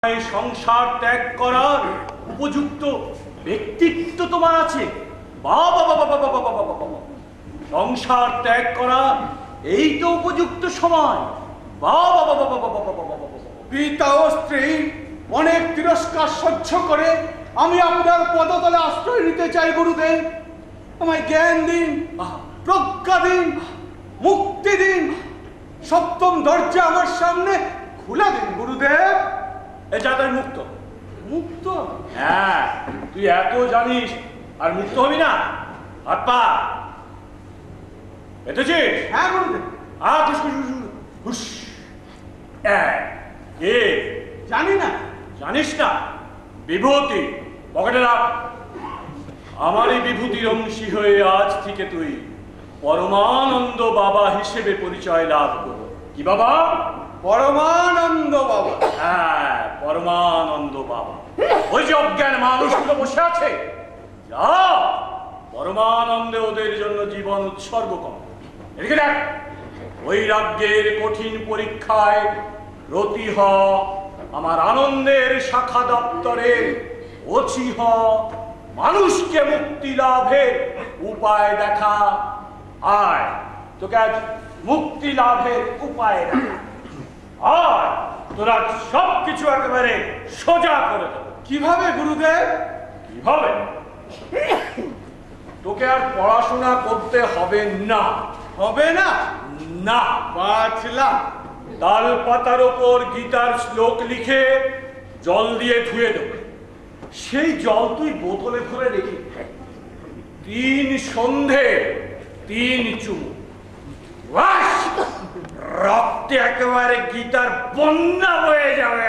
সংসার ত্যাগ করার উপযুক্ত ব্যক্তিত্ব তোমার আছে? বাবা বাবা বাবা বাবা বাবা বাবা, সংসার ত্যাগ করা এই তো উপযুক্ত সময়। বাবা বাবা বাবা বাবা বাবা বাবা, পিতা ও স্ত্রী অনেক তিরস্কার সহ্য করে আমি আপনার পদতলে আশ্রয় নিতে চাই গুরুদেব। আমায় জ্ঞান দিন, প্রজ্ঞা দিন, মুক্তি দিন, সপ্তম দরজা আমার সামনে খুলে দিন গুরুদেব। এটা তুই মুক্ত? মুক্ত? হ্যাঁ, তুই এত জানিস আর মুক্ত হবি না? হাত পা পেতেছিস? হ্যাঁ গুরুদেব। হুস। কে? জানি না। জানিস না? বিভূতি পকেটে রাখ। আমার এই বিভূতির অংশী হয়ে আজ থেকে তুই পরমানন্দ বাবা হিসেবে পরিচয় লাভ করো। কি বাবা? পরমানন্দ বাবা। হ্যাঁ, পরমানন্দ বাবা। ওই যে অজ্ঞান মানুষগুলো বসে আছে, যা পরমানন্দে ওদের জন্য জীবন উৎসর্গ কর। এদিকে দেখ, বৈরাগ্যের কঠিন পরীক্ষায় রতি হ, আমার আনন্দের শাখা দপ্তরের ওছি হ, মানুষকে মুক্তি লাভের উপায় দেখা। আয়, তোকে আজ মুক্তি লাভের উপায় দেখা। আর তোরা সবকিছু একেবারে সোজা করে দেব। কিভাবে গুরুদেব? কিভাবে? তোকে আর পড়াশোনা করতে হবে না। হবে না? না। বাঁচলাম। তাল পাতার ওপর গীতার শ্লোক লিখে জল দিয়ে ধুয়ে দেব। সেই জল তুই বোতলে ভরে রেখে 3 সন্ধে 3 চুমু, রক্তে একেবারে গীতার বন্যা বয়ে যাবে।